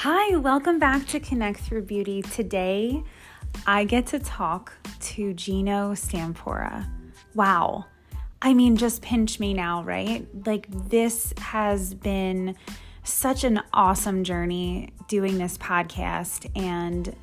Hi, welcome back to Connect Through Beauty. Today, I get to talk to Geno Stampora. Wow. I mean, just pinch me now, right? Like, this has been such an awesome journey doing this podcast, and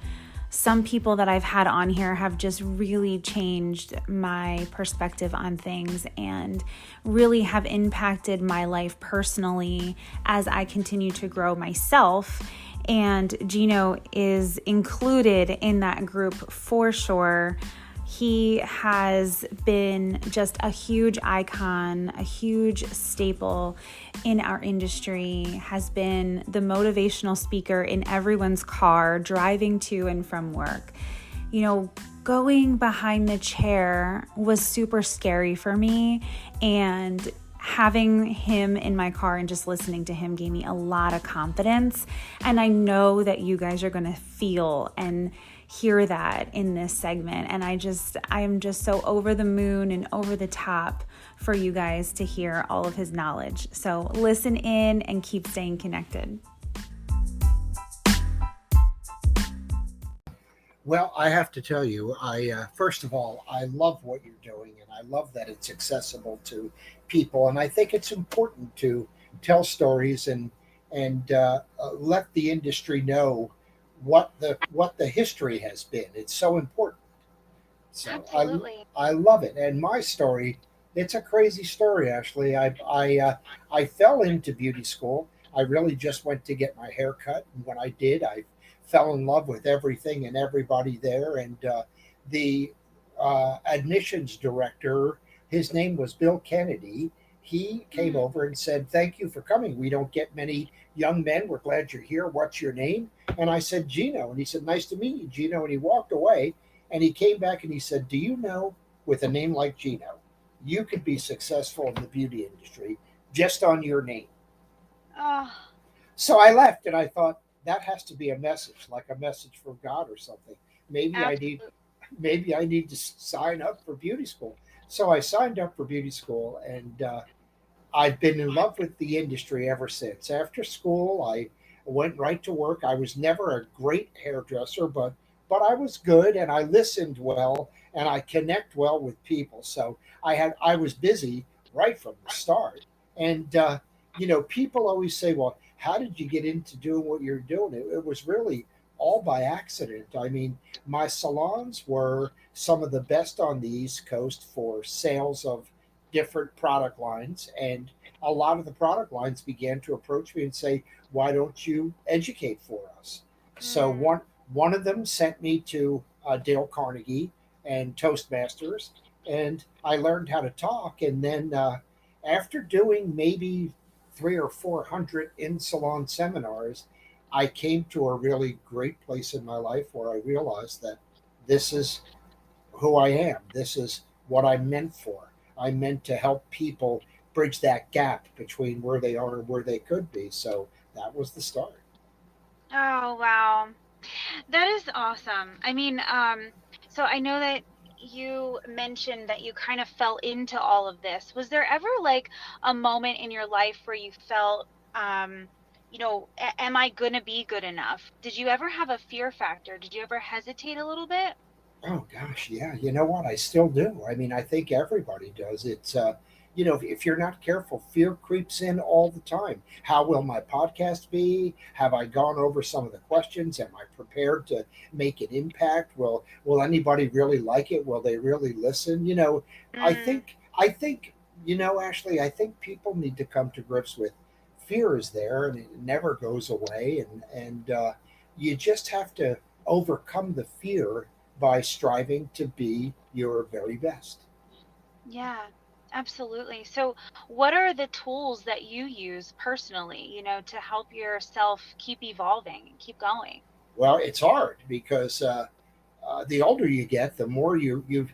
some people that I've had on here have just really changed my perspective on things and really have impacted my life personally as I continue to grow myself. And Geno is included in that group for sure. He has been just a huge icon, a huge staple in our industry, has been the motivational speaker in everyone's car, driving to and from work. You know, going behind the chair was super scary for me, and having him in my car and just listening to him gave me a lot of confidence. And I know that you guys are going to feel and hear that in this segment. And I am just so over the moon and over the top for you guys to hear all of his knowledge. So listen in and keep staying connected. Well, I have to tell you, first of all, I love what you're doing, and I love that it's accessible to people. And I think it's important to tell stories and let the industry know what the history has been. It's so important. So Absolutely. I love it. And my story, it's a crazy story. Actually, I fell into beauty school. I really just went to get my hair cut, and when I did, I fell in love with everything and everybody there. And the admissions director, his name was Bill Kennedy. He came Mm. over and said, "Thank you for coming. We don't get many young men. We're glad you're here. What's your name?" And I said, "Geno." And he said, "Nice to meet you, Geno." And he walked away, and he came back and he said, "Do you know, with a name like Geno, you could be successful in the beauty industry just on your name?" Oh, So I left and I thought that has to be a message, like a message from God or something. Maybe I need absolutely. maybe I need to sign up for beauty school. So I signed up for beauty school, and I've been in love with the industry ever since. After school, I went right to work. I was never a great hairdresser, but I was good, and I listened well, and I connect well with people. So I was busy right from the start. And people always say, "Well, how did you get into doing what you're doing?" It was really all by accident. I mean, my salons were some of the best on the East Coast for sales of different product lines, and a lot of the product lines began to approach me and say, "Why don't you educate for us?" So Mm. one of them sent me to Dale Carnegie and Toastmasters, and I learned how to talk. And then after doing maybe 300 or 400 in salon seminars, I came to a really great place in my life where I realized that this is who I am. This is what I'm meant for. I'm meant to help people bridge that gap between where they are and where they could be. So that was the start. Oh, wow. That is awesome. So I know that you mentioned that you kind of fell into all of this. Was there ever like a moment in your life where you felt, am I gonna be good enough? Did you ever have a fear factor? Did you ever hesitate a little bit? Oh gosh, yeah. You know what? I still do. I mean, I think everybody does. If you're not careful, fear creeps in all the time. How will my podcast be? Have I gone over some of the questions? Am I prepared to make an impact? Will anybody really like it? Will they really listen? I Mm, think I think Ashley, I think people need to come to grips with fear is there and it never goes away, and you just have to overcome the fear by striving to be your very best. yeah, absolutely. So what are the tools that you use personally, to help yourself keep evolving and keep going? Well, it's hard because the older you get, the more you've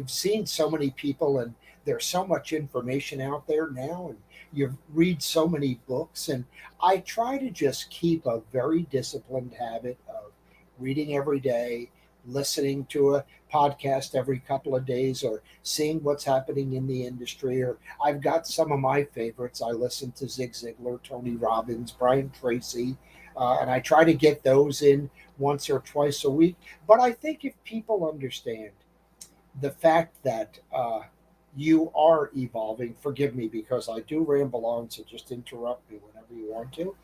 seen so many people, and there's so much information out there now, and you read so many books. And I try to just keep a very disciplined habit of reading every day, listening to a podcast every couple of days, or seeing what's happening in the industry. Or I've got some of my favorites. I listen to Zig Ziglar, Tony Robbins, Brian Tracy. and I try to get those in once or twice a week. But I think if people understand the fact that you are evolving, forgive me because I do ramble on, so just interrupt me whenever you want to.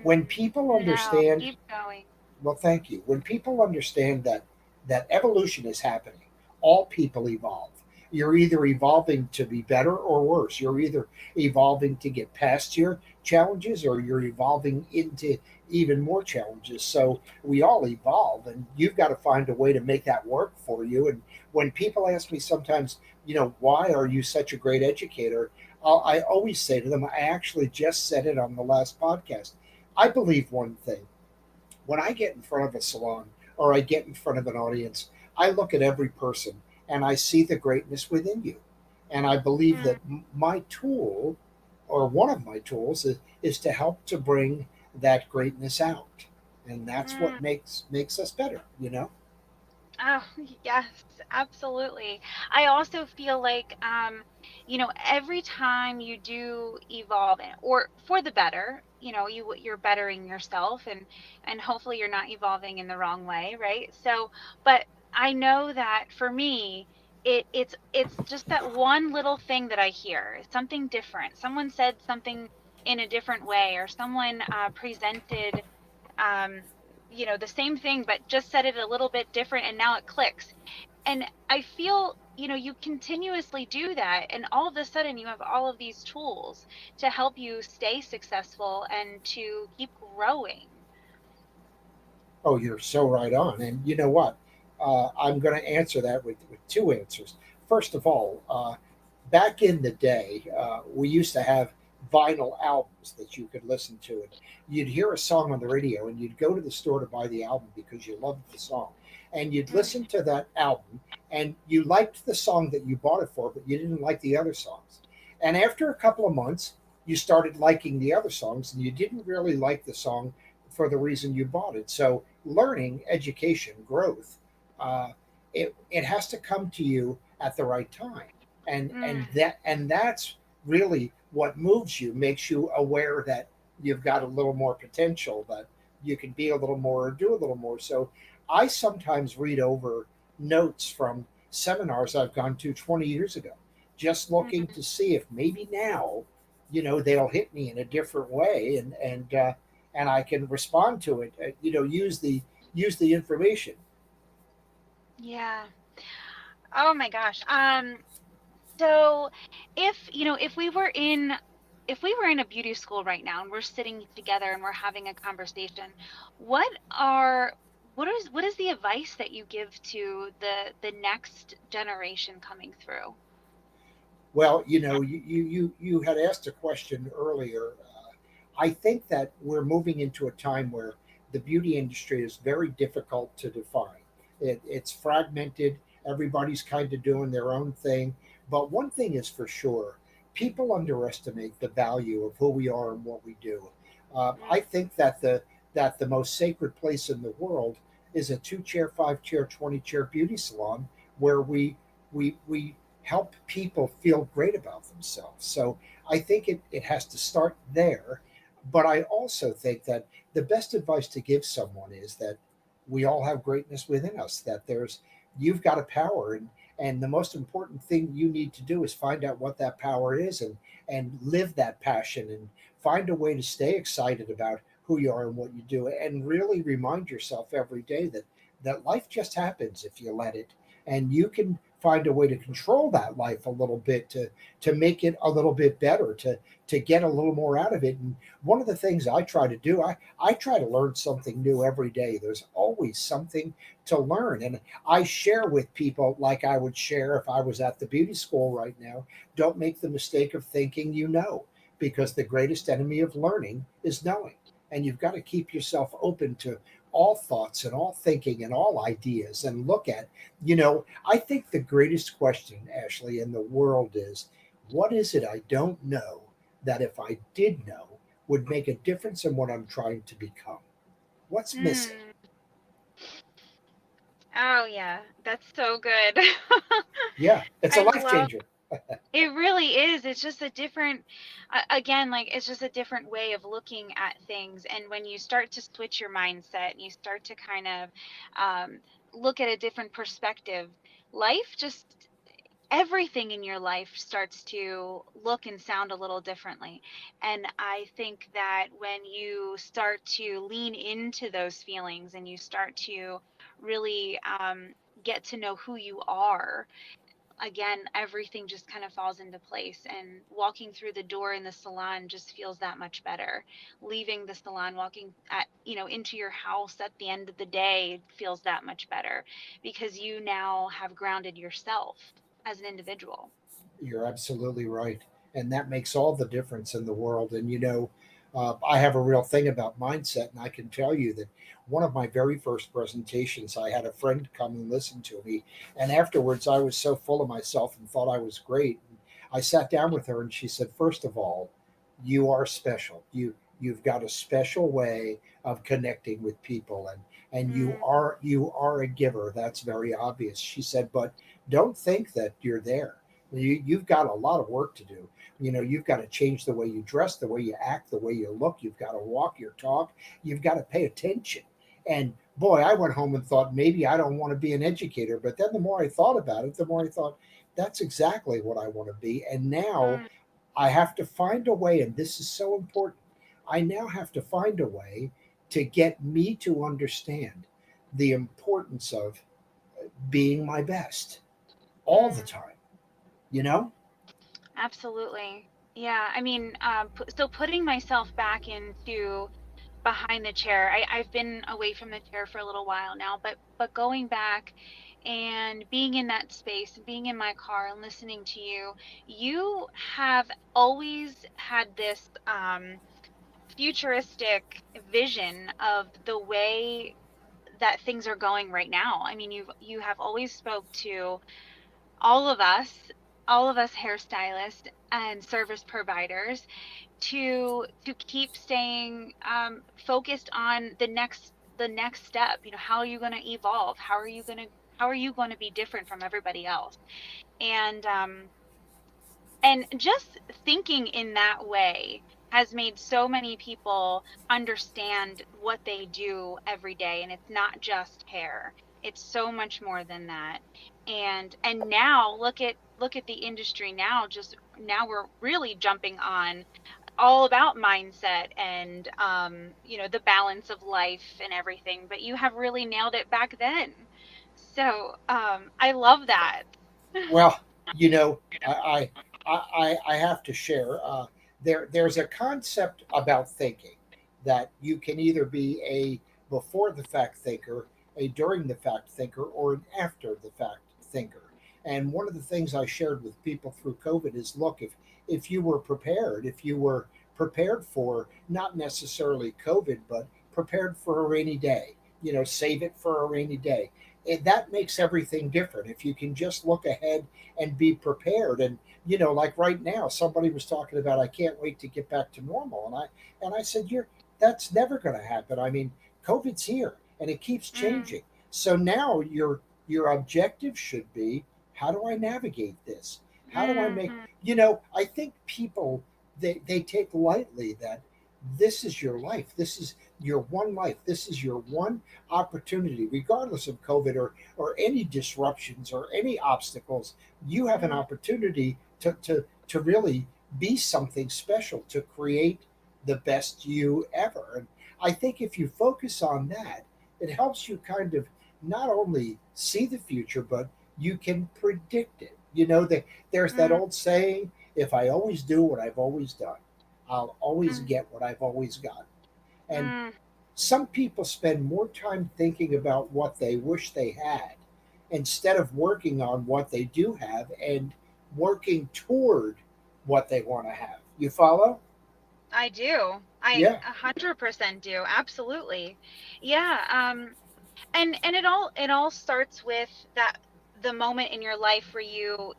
When people No, understand, keep going. well, thank you. When people understand that evolution is happening, all people evolve. You're either evolving to be better or worse. You're either evolving to get past your challenges or you're evolving into even more challenges. So we all evolve, and you've got to find a way to make that work for you. And when people ask me sometimes, why are you such a great educator? I always say to them, I actually just said it on the last podcast. I believe one thing: when I get in front of a salon or I get in front of an audience, I look at every person and I see the greatness within you. And I believe Mm, that my tool, or one of my tools, is to help to bring that greatness out. And that's mm. what makes us better, you know? Oh, yes, absolutely. I also feel like, every time you do evolve or for the better, you're bettering yourself and hopefully you're not evolving in the wrong way, right? So, but I know that for me, it's just that one little thing that I hear, something different. Someone said something in a different way, or someone presented um, the same thing, but just said it a little bit different and now it clicks. And I feel, you continuously do that. And all of a sudden, you have all of these tools to help you stay successful and to keep growing. Oh, you're so right on. And you know what? I'm going to answer that with two answers. First of all, back in the day, we used to have vinyl albums that you could listen to. And you'd hear a song on the radio and you'd go to the store to buy the album because you loved the song. And you'd listen Mm, to that album and you liked the song that you bought it for, but you didn't like the other songs. And after a couple of months, you started liking the other songs and you didn't really like the song for the reason you bought it. So learning, education, growth, uh, it has to come to you at the right time, mm, and that's really what moves you, makes you aware that you've got a little more potential, that you can be a little more or do a little more. So I sometimes read over notes from seminars I've gone to 20 years ago, just looking mm. to see if maybe now, they'll hit me in a different way, and I can respond to it. Use the information. Yeah. Oh my gosh. So if we were in a beauty school right now and we're sitting together and we're having a conversation, what are what is the advice that you give to the next generation coming through? Well, you had asked a question earlier. I think that we're moving into a time where the beauty industry is very difficult to define. It's fragmented. Everybody's kind of doing their own thing. But one thing is for sure: people underestimate the value of who we are and what we do. I Mm, think that the most sacred place in the world is a 2 chair, 5 chair, 20 chair beauty salon where we help people feel great about themselves. So I think it has to start there. But I also think that the best advice to give someone is that we all have greatness within us, that you've got a power, and the most important thing you need to do is find out what that power is, and live that passion, and find a way to stay excited about who you are and what you do, and really remind yourself every day that life just happens if you let it, and you can find a way to control that life a little bit, to make it a little bit better, to get a little more out of it. And one of the things I try to do, I try to learn something new every day. There's always something to learn, and I share with people like I would share if I was at the beauty school right now. Don't make the mistake of thinking you know, because the greatest enemy of learning is knowing, and you've got to keep yourself open to all thoughts and all thinking and all ideas, and look at, I think the greatest question, Ashley, in the world is, what is it I don't know that if I did know would make a difference in what I'm trying to become? What's missing? mm. Oh yeah, that's so good. Yeah, it's a I life love changer. It really is. It's just a different, again, like it's just a different way of looking at things. And when you start to switch your mindset and you start to kind of um, look at a different perspective, life just, everything in your life starts to look and sound a little differently. And I think that when you start to lean into those feelings and you start to really get to know who you are, again, everything just kind of falls into place. And walking through the door in the salon just feels that much better. Leaving the salon, walking at, into your house at the end of the day feels that much better because you now have grounded yourself as an individual. You're absolutely right. And that makes all the difference in the world. And, I have a real thing about mindset. And I can tell you that one of my very first presentations, I had a friend come and listen to me. And afterwards, I was so full of myself and thought I was great. And I sat down with her and she said, first of all, you are special. You've got a special way of connecting with people, and you Mm, are a giver. That's very obvious. She said, but don't think that you're there. You've got a lot of work to do. You've got to change the way you dress, the way you act, the way you look. You've got to walk your talk. You've got to pay attention. And boy, I went home and thought maybe I don't want to be an educator. But then the more I thought about it, the more I thought that's exactly what I want to be. And now mm, I have to find a way, and this is so important. I now have to find a way to get me to understand the importance of being my best all the mm. time, you know? Absolutely. Yeah. I mean, so putting myself back into behind the chair. I've been away from the chair for a little while now, but going back and being in that space, being in my car and listening to you, you have always had this futuristic vision of the way that things are going right now. I mean, you have always spoke to all of us, all of us hairstylists and service providers to keep staying focused on the next step. How are you going to evolve? How are you going to be different from everybody else? And just thinking in that way has made so many people understand what they do every day, and it's not just hair. It's so much more than that. And now look at the industry now. Just now we're really jumping on all about mindset and the balance of life and everything, but you have really nailed it back then. So I love that. Well, you know, I have to share. There's a concept about thinking that you can either be a before the fact thinker, a during the fact thinker, or an after the fact thinker. And one of the things I shared with people through COVID is, look, if you were prepared, if you were prepared for not necessarily COVID, but prepared for a rainy day, save it for a rainy day, that makes everything different. If you can just look ahead and be prepared, and like right now, somebody was talking about, I can't wait to get back to normal, and I said, you're that's never going to happen. I mean, COVID's here and it keeps Mm, changing. So now your objective should be, how do I navigate this? How do I make mm, I think people, they take lightly that this is your life. This is your one life. This is your one opportunity, regardless of COVID or any disruptions or any obstacles. You have an mm, opportunity to really be something special, to create the best you ever. And I think if you focus on that, it helps you kind of not only see the future, but you can predict it. There's that mm, old saying, if I always do what I've always done, I'll always mm, get what I've always got. And mm. some people spend more time thinking about what they wish they had instead of working on what they do have and working toward what they want to have. You follow? I do. I Yeah. 100% do. Absolutely. Yeah. And it all starts with that the moment in your life where you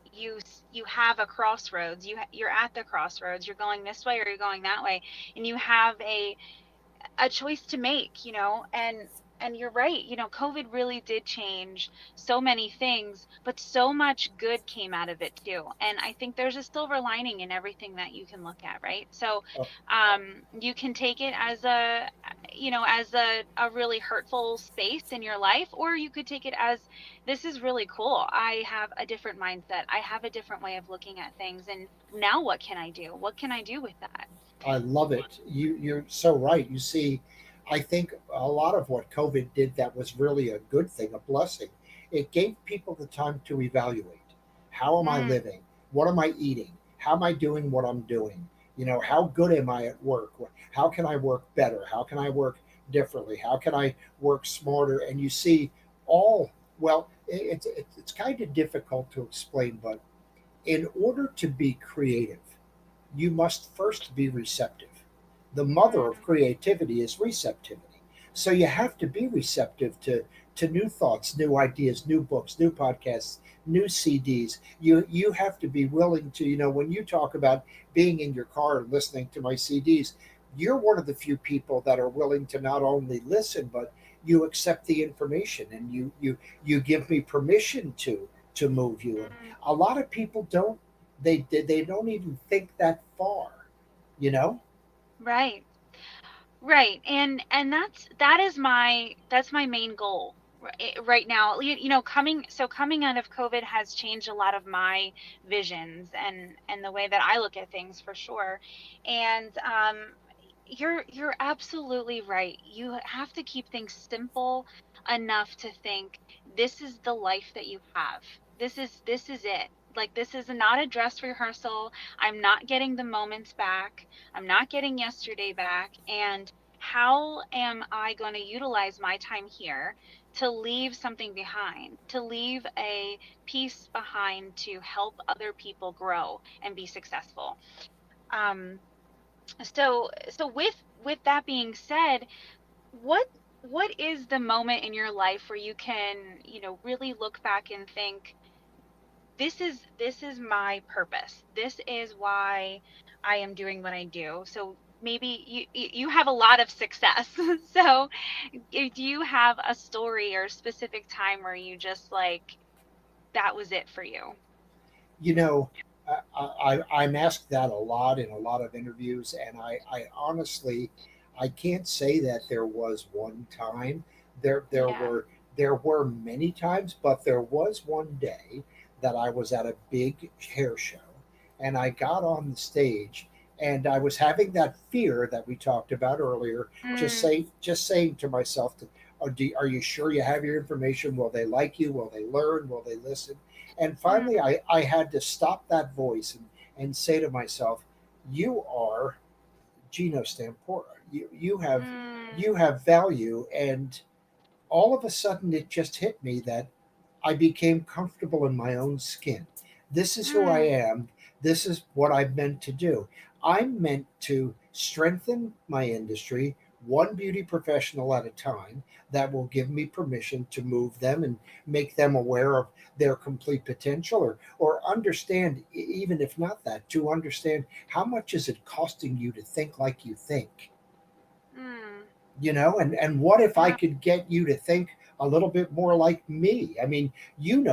have a crossroads. You're at the crossroads. You're going this way or you're going that way, and you have a choice to make. And and you're right, COVID really did change so many things, but so much good came out of it too. And I think there's a silver lining in everything that you can look at, right? So Oh, you can take it as a really hurtful space in your life, or you could take it as, this is really cool. I have a different mindset. I have a different way of looking at things. And now what can I do? What can I do with that? I love it. You're so right. You see, I think a lot of what COVID did that was really a good thing, a blessing. It gave people the time to evaluate. How am I Mm, living? What am I eating? How am I doing what I'm doing? How good am I at work? How can I work better? How can I work differently? How can I work smarter? And you see, all well, it's kind of difficult to explain, but in order to be creative, you must first be receptive. The mother of mm, creativity is receptivity. So you have to be receptive to new thoughts, new ideas, new books, new podcasts, new CDs. You have to be willing to, when you talk about being in your car and listening to my CDs, you're one of the few people that are willing to not only listen, but you accept the information and you give me permission to move you. And mm. a lot of people don't, they don't even think that far, you know? Right. Right. And that's my main goal right now. Coming out of COVID has changed a lot of my visions and the way that I look at things for sure. And you're absolutely right. You have to keep things simple enough to think, this is the life that you have. This is it. Like, this is not a dress rehearsal. I'm not getting the moments back. I'm not getting yesterday back. And how am I going to utilize my time here to leave something behind, to leave a piece behind to help other people grow and be successful? Um, so with that being said, what what is the moment in your life where you can, really look back and think, this is my purpose. This is why I am doing what I do. So maybe you have a lot of success. So do you have a story or a specific time where you just like, that was it for you? You know, I'm asked that a lot in a lot of interviews, and I honestly, I can't say that there was one time. There Yeah. were many times, but there was one day that I was at a big hair show, and I got on the stage, and I was having that fear that we talked about earlier. Mm, Just saying to myself, are you sure you have your information? Will they like you? Will they learn? Will they listen? And finally, mm, I had to stop that voice and say to myself, you are Geno Stampora. mm, You have value. And all of a sudden, it just hit me that I became comfortable in my own skin. This is who I mm, am. This is what I'm meant to do. I'm meant to strengthen my industry one beauty professional at a time that will give me permission to move them and make them aware of their complete potential, or understand, even if not that, to understand how much is it costing you to think like you think. mm. And what if I Yeah. could get you to think a little bit more like me? I mean,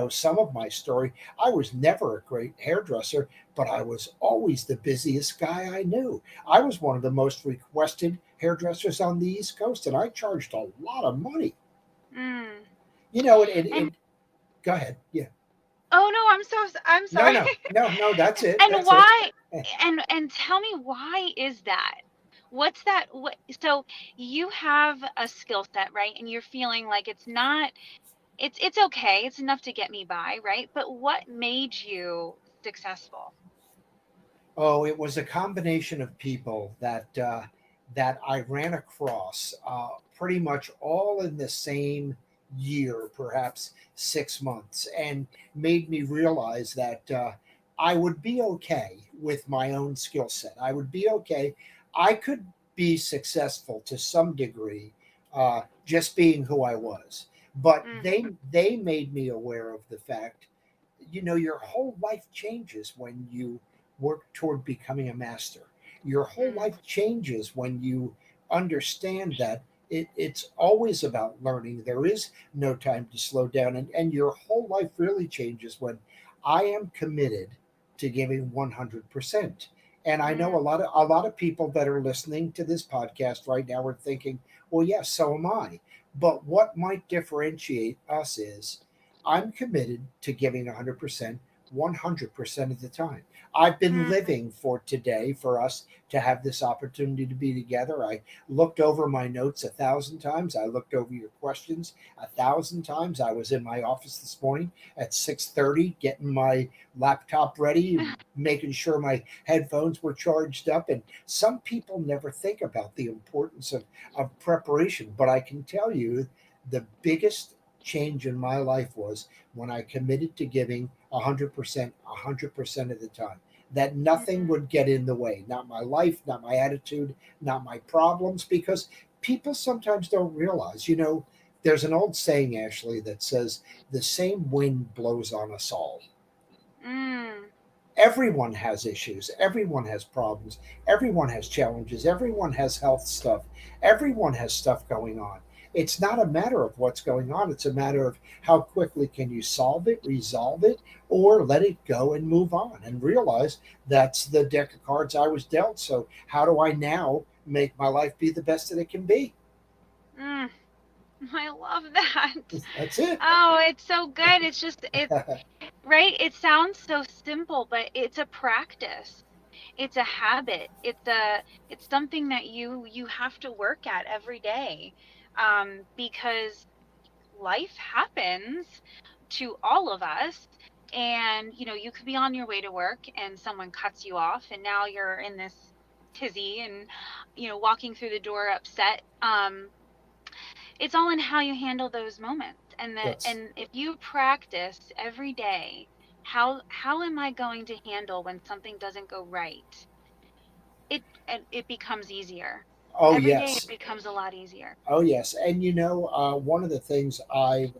some of my story. I was never a great hairdresser, but I was always the busiest guy I knew. I was one of the most requested hairdressers on the East Coast, and I charged a lot of money. Mm. And And go ahead. Yeah. oh no, I'm No, sorry. no, no, no, that's it. And That's it. why, and tell me, why is that? What's that? So you have a skill set, right? And you're feeling like it's okay. It's enough to get me by, right? But what made you successful? Oh, it was a combination of people that I ran across, pretty much all in the same year, perhaps 6 months, and made me realize that I would be okay with my own skill set. I would be okay. I could be successful to some degree, just being who I was. But Hmm. they made me aware of the fact, your whole life changes when you work toward becoming a master. Your whole Mm, life changes when you understand that it's always about learning. There is no time to slow down, and your whole life really changes when I am committed to giving 100%. And I know Mm, a lot of people that are listening to this podcast right now are thinking, well, yes, so am I. But what might differentiate us is I'm committed to giving 100%, 100% of the time. I've been mm, living for today, for us to have this opportunity to be together. I looked over my notes 1,000 times. I looked over your questions 1,000 times. I was in my office this morning at 6:30, getting my laptop ready, making sure my headphones were charged up. And some people never think about the importance of preparation. But I can tell you the biggest change in my life was when I committed to giving 100%, 100% of the time. That nothing mm. would get in the way, not my life, not my attitude, not my problems, because people sometimes don't realize, there's an old saying, Ashley, that says the same wind blows on us all. Mm. Everyone has issues, everyone has problems, everyone has challenges, everyone has health stuff, everyone has stuff going on. It's not a matter of what's going on, it's a matter of how quickly can you solve it, resolve it, or let it go and move on and realize that's the deck of cards I was dealt. So how do I now make my life be the best that it can be? Mm. I love that. That's it. Oh, it's so good. It's just it's right. It sounds so simple, but it's a practice. It's a habit. It's something that you have to work at every day, because life happens to all of us. And you could be on your way to work and someone cuts you off, and now you're in this tizzy and walking through the door upset. It's all in how you handle those moments, That's and if you practice every day, how am I going to handle when something doesn't go right, it becomes easier. oh Every day it yes. becomes a lot easier. Oh yes. And one of the things I've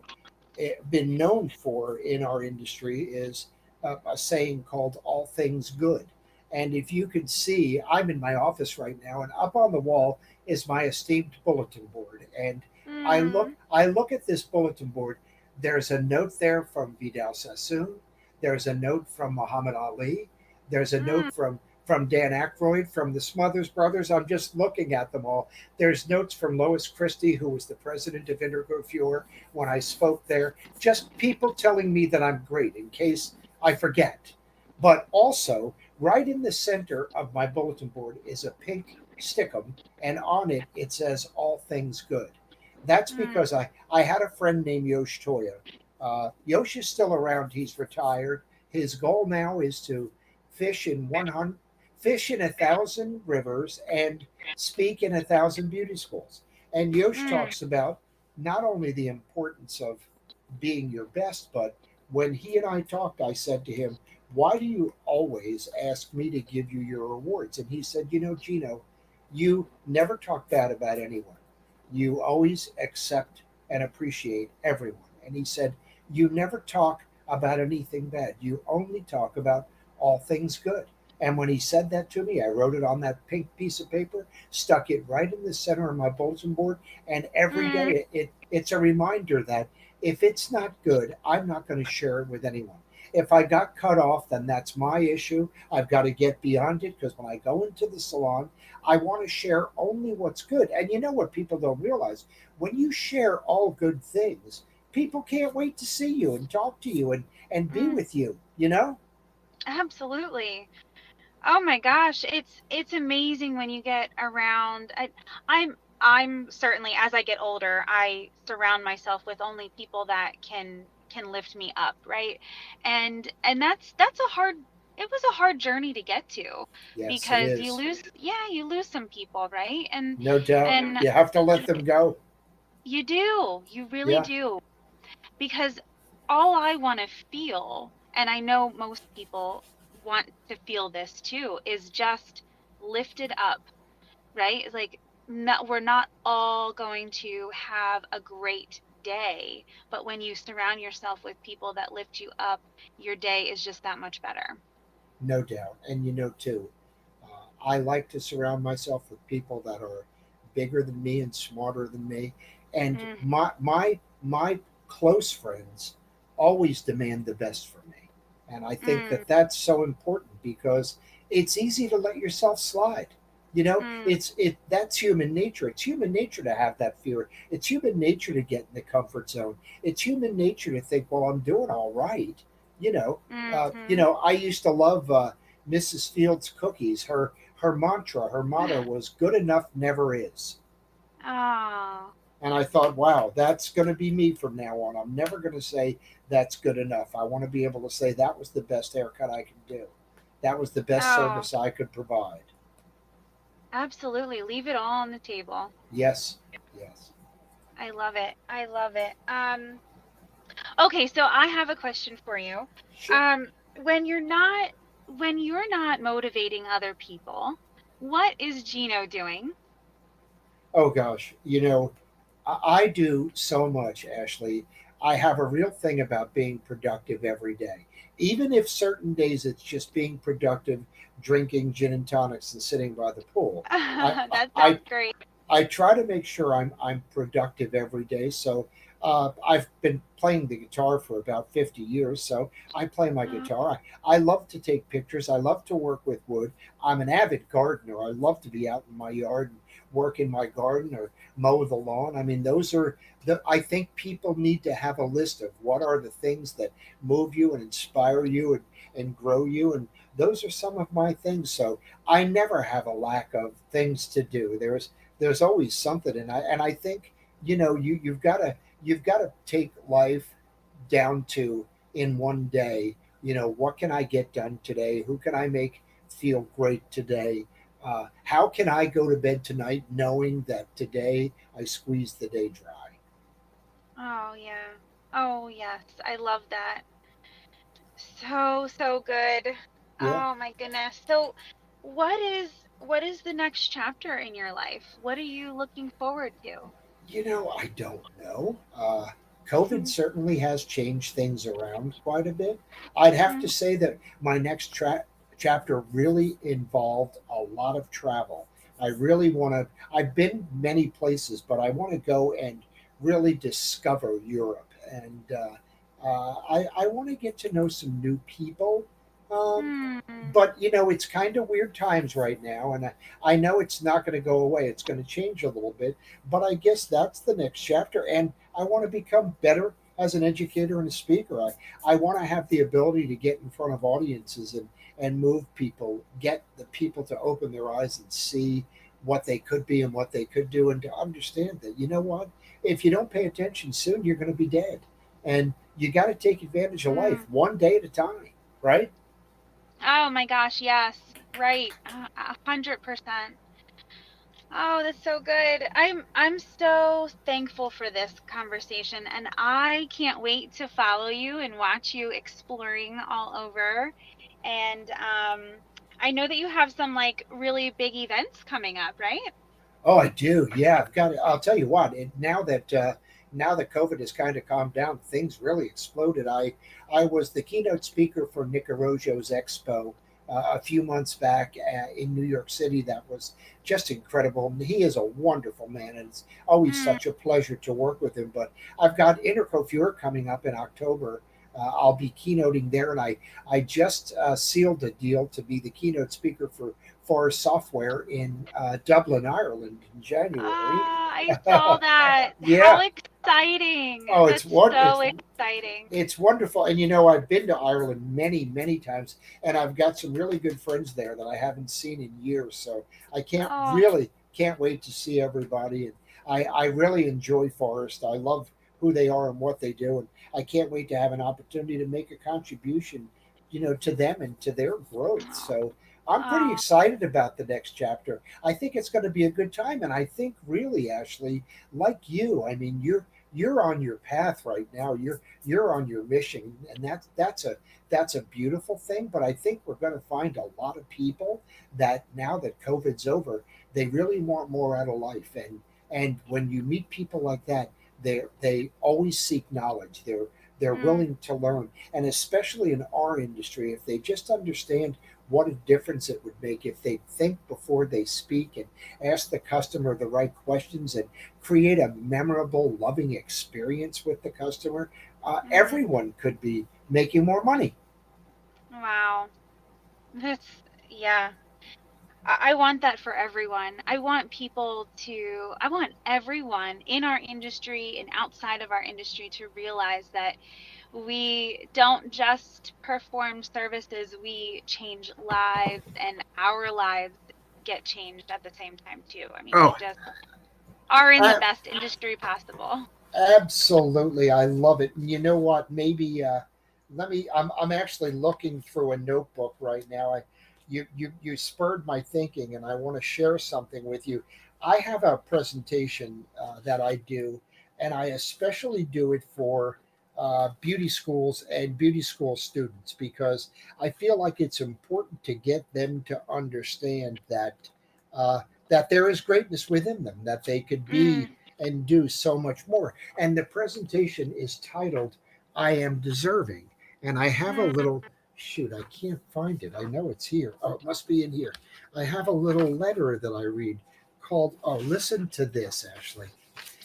been known for in our industry is a saying called all things good. And if you could see, I'm in my office right now, and up on the wall is my esteemed bulletin board. And Mm, I look at this bulletin board. There's a note there from Vidal Sassoon. There's a note from Muhammad Ali. There's a mm, note from Dan Aykroyd, from the Smothers Brothers. I'm just looking at them all. There's notes from Lois Christie, who was the president of Intergrafure when I spoke there. Just people telling me that I'm great in case I forget. But also, right in the center of my bulletin board is a pink stickum, and on it it says "All Things Good." That's mm, because I had a friend named Yosh Toya. Yosh is still around. He's retired. His goal now is to fish in 100, fish in 1,000 rivers and speak in 1,000 beauty schools. And Yosh mm, talks about not only the importance of being your best, but when he and I talked, I said to him, "Why do you always ask me to give you your awards?" And he said, Gino, you never talk bad about anyone. You always accept and appreciate everyone. And he said, you never talk about anything bad. You only talk about all things good. And when he said that to me, I wrote it on that pink piece of paper, stuck it right in the center of my bulletin board. And every mm, day it's a reminder that if it's not good, I'm not going to share it with anyone. If I got cut off, then that's my issue. I've got to get beyond it because when I go into the salon, I want to share only what's good. And you know what people don't realize? When you share all good things, people can't wait to see you and talk to you and be mm. with you. Absolutely. Oh my gosh, it's amazing when you get around. I'm certainly, as I get older, I surround myself with only people that can lift me up, right? And that's a hard it was a hard journey to get to, Yes, it because is. you lose some people, right? No doubt. And You have to let them go. you do. You really Yeah. do. Because all I want to feel, and I know most people want to feel this too, is just lifted up, right? It's like, we're not all going to have a great day, but when you surround yourself with people that lift you up, your day is just that much better. No doubt. And too, I like to surround myself with people that are bigger than me and smarter than me. And Mm, my close friends always demand the best for me. And I think mm, that that's so important because it's easy to let yourself slide. You know, mm, it that's human nature. It's human nature to have that fear. It's human nature to get in the comfort zone. It's human nature to think, well, I'm doing all right. You know, mm-hmm. I used to love Mrs. Fields' cookies. Her mantra, her motto was "Good enough never is." Oh, And I thought, wow, that's going to be me from now on. I'm never going to say that's good enough. I want to be able to say that was the best haircut I could do. That was the best oh, service I could provide. absolutely. Leave it all on the table. Yes, yes. I love it. I love it. Okay, so I have a question for you. Sure. Um, when you're not when you're not motivating other people, what is Gino doing? Oh gosh, I do so much, Ashley. I have a real thing about being productive every day. Even if certain days it's just being productive, drinking gin and tonics and sitting by the pool. I That I sounds great. I try to make sure I'm productive every day. So I've been playing the guitar for about 50 years. So I play my Mm, guitar. I love to take pictures. I love to work with wood. I'm an avid gardener. I love to be out in my yard and work in my garden or mow the lawn. I mean, those are I think people need to have a list of what are the things that move you and inspire you and grow you. And those are some of my things. So I never have a lack of things to do. There's always something, and I think you've got to take life down to in one day. What can I get done today? Who can I make feel great today? How can I go to bed tonight knowing that today I squeezed the day dry? oh yeah. Oh yes, I love that. So, so good. Yeah. Oh my goodness. So, what is the next chapter in your life? What are you looking forward to? I don't know. COVID certainly has changed things around quite a bit. I'd have to Mm, say that my next chapter really involved a lot of travel. I really want to, I've been many places, but I want to go and really discover Europe. And I want to get to know some new people. Um, mm, but it's kind of weird times right now, and I know it's not going to go away. It's going to change a little bit, but I guess that's the next chapter. And I want to become better as an educator and a speaker. I want to have the ability to get in front of audiences and move people, get the people to open their eyes and see what they could be and what they could do, and to understand that what, if you don't pay attention soon, you're going to be dead, and you got to take advantage of life mm. one day at a time, right? Oh my gosh, yes. Right. 100%. Oh, that's so good. I'm so thankful for this conversation, and I can't wait to follow you and watch you exploring all over. And I know that you have some like really big events coming up, right? Oh, I do. Yeah, I've got. I'll tell you what. Now that COVID has kind of calmed down, things really exploded. I was the keynote speaker for Nick Arrojo's expo a few months back in New York City. That was just incredible. He is a wonderful man, and it's always Mm. such a pleasure to work with him. But I've got Intercoiffure coming up in October. I'll be keynoting there, and I just sealed a deal to be the keynote speaker for software in Dublin, Ireland in January. Ah, I saw that. How Yeah. exciting. Oh, That's so exciting. it's wonderful. And I've been to Ireland many, many times, and I've got some really good friends there that I haven't seen in years. So I Oh, can't wait to see everybody. And I really enjoy Forest. I love who they are and what they do, and I can't wait to have an opportunity to make a contribution, to them and to their growth. oh, So I'm pretty oh, excited about the next chapter. I think it's going to be a good time, and I think really, Ashley, like you, I mean, you're on your path right now. You're on your mission, and that's a beautiful thing. But I think we're going to find a lot of people that now that COVID's over, they really want more out of life. And when you meet people like that, they always seek knowledge. They're Mm, willing to learn. And especially in our industry, if they just understand what a difference it would make if they think before they speak and ask the customer the right questions and create a memorable, loving experience with the customer, mm. everyone could be making more money. Wow. That's, yeah. I want that for everyone. I want everyone in our industry and outside of our industry to realize that we don't just perform services, we change lives, and our lives get changed at the same time too. I mean, we Oh, just are in the I, best industry possible. absolutely, I love it. And you know what? Maybe let me. I'm actually looking through a notebook right now. You spurred my thinking, and I want to share something with you. I have a presentation that I do, and I especially do it for beauty schools and beauty school students because I feel like it's important to get them to understand uh, that there is greatness within them, that they could be Mm, and do so much more. And the presentation is titled I Am Deserving. And I have a mm. little, shoot, I can't find it. I know it's here. Oh, it must be in here. I have a little letter that I read called, oh, listen to this, Ashley.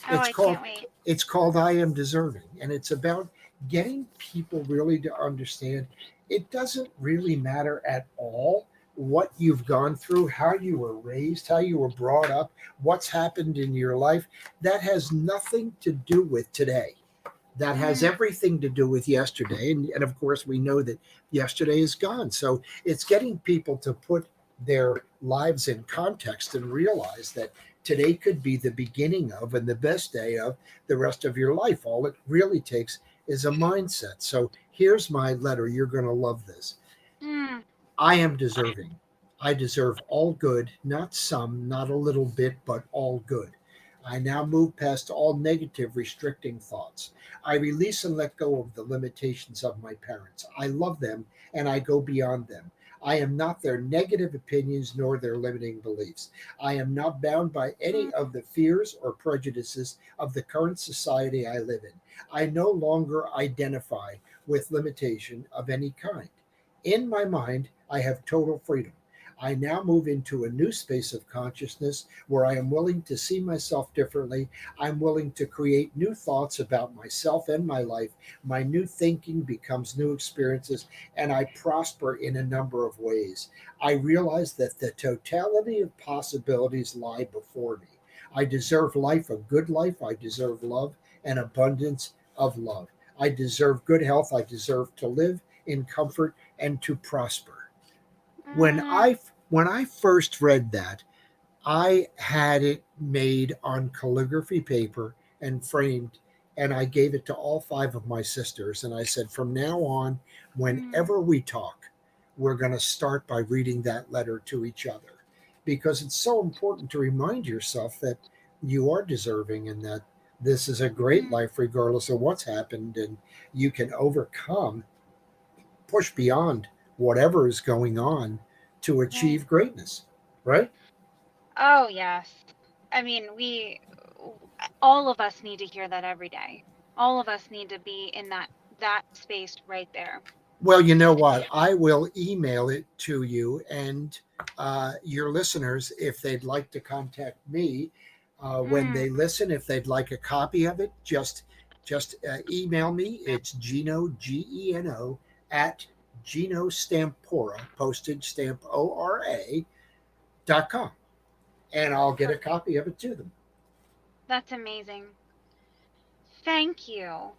Oh, It's I called, can't wait. it's called I Am Deserving. And it's about getting people really to understand it doesn't really matter at all what you've gone through, how you were raised, how you were brought up, what's happened in your life. That has nothing to do with today. That has Mm, everything to do with yesterday. And of course, we know that yesterday is gone. So it's getting people to put their lives in context and realize that today could be the beginning of and the best day of the rest of your life. All it really takes is a mindset. So here's my letter. You're going to love this. mm, I am deserving. I deserve all good, not some, not a little bit, but all good. I now move past all negative, restricting thoughts. I release and let go of the limitations of my parents. I love them and I go beyond them. I am not their negative opinions nor their limiting beliefs. I am not bound by any mm. of the fears or prejudices of the current society I live in. I no longer identify with limitation of any kind. In my mind, I have total freedom. I now move into a new space of consciousness where I am willing to see myself differently. I'm willing to create new thoughts about myself and my life. My new thinking becomes new experiences, and I prosper in a number of ways. I realize that the totality of possibilities lie before me. I deserve life, a good life. I deserve love and abundance of love. I deserve good health. I deserve to live in comfort and to prosper. When Mm, I when I first read that, I had it made on calligraphy paper and framed, and I gave it to all five of my sisters. And I said, from now on, mm. whenever we talk, we're going to start by reading that letter to each other because it's so important to remind yourself that you are deserving and that this is a great Mm, life, regardless of what's happened, and you can overcome, push beyond whatever is going on to right. achieve greatness, right? Oh, yes. I mean, all of us need to hear that every day. All of us need to be in that space right there. Well, you know what? I will email it to you and your listeners if they'd like to contact me when Mm, they listen. If they'd like a copy of it, just email me. It's Geno Geno at Geno Stampora postage stamp ORA.com, and I'll get a perfect. copy of it to them. That's amazing. Thank you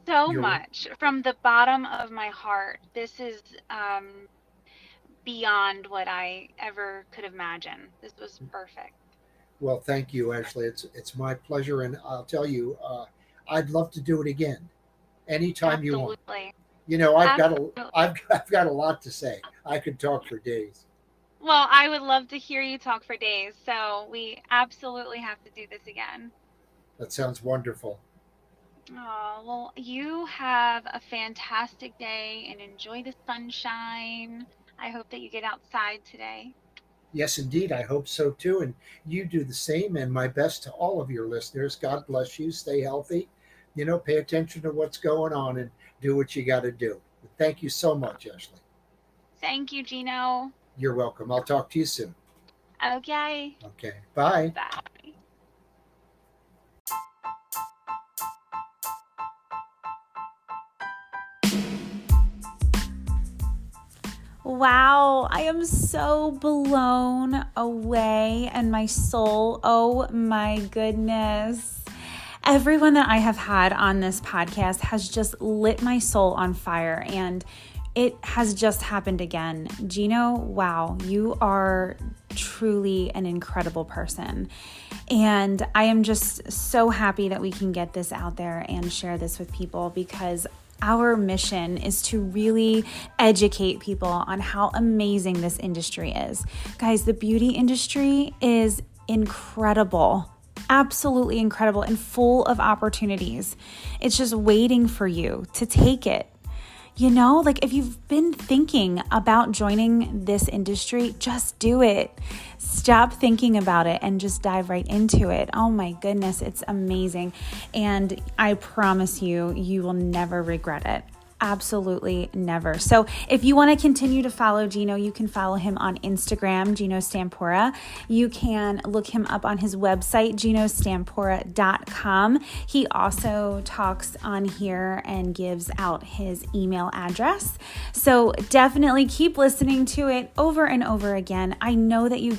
so You're much from the bottom of my heart. This is beyond what I ever could imagine. This was perfect. Well, thank you, Ashley. It's my pleasure, and I'll tell you, I'd love to do it again anytime you want. Absolutely. You know, Absolutely. I've got a lot to say. I could talk for days. Well, I would love to hear you talk for days, so we absolutely have to do this again. That sounds wonderful. Oh, well, you have a fantastic day and enjoy the sunshine. I hope that you get outside today. Yes, indeed. I hope so too, and you do the same. And my best to all of your listeners. God bless you. Stay healthy. pay attention to what's going on and do what you got to do. Thank you so much, Ashley. Thank you, Geno. You're welcome. I'll talk to you soon. Okay. Okay. Bye. Bye. Wow, I am so blown away and my soul, oh my goodness. Everyone that I have had on this podcast has just lit my soul on fire, and it has just happened again. Geno, wow, you are truly an incredible person. And I am just so happy that we can get this out there and share this with people, because our mission is to really educate people on how amazing this industry is. Guys, the beauty industry is incredible. Absolutely incredible and full of opportunities. It's just waiting for you to take it. Like if you've been thinking about joining this industry, just do it. Stop thinking about it and just dive right into it. Oh my goodness, it's amazing. And I promise you, you will never regret it. Absolutely never. So if you want to continue to follow Geno, you can follow him on Instagram, Geno Stampora. You can look him up on his website, genostampora.com. He also talks on here and gives out his email address. So definitely keep listening to it over and over again. I know that you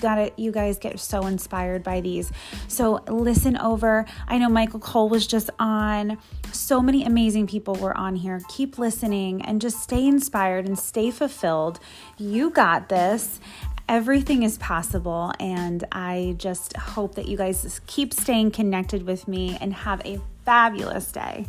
guys get so inspired by these. So listen over. I know Michael Cole was just on. So many amazing people were on here. Keep listening and just stay inspired and stay fulfilled. You got this. Everything is possible. And I just hope that you guys keep staying connected with me and have a fabulous day.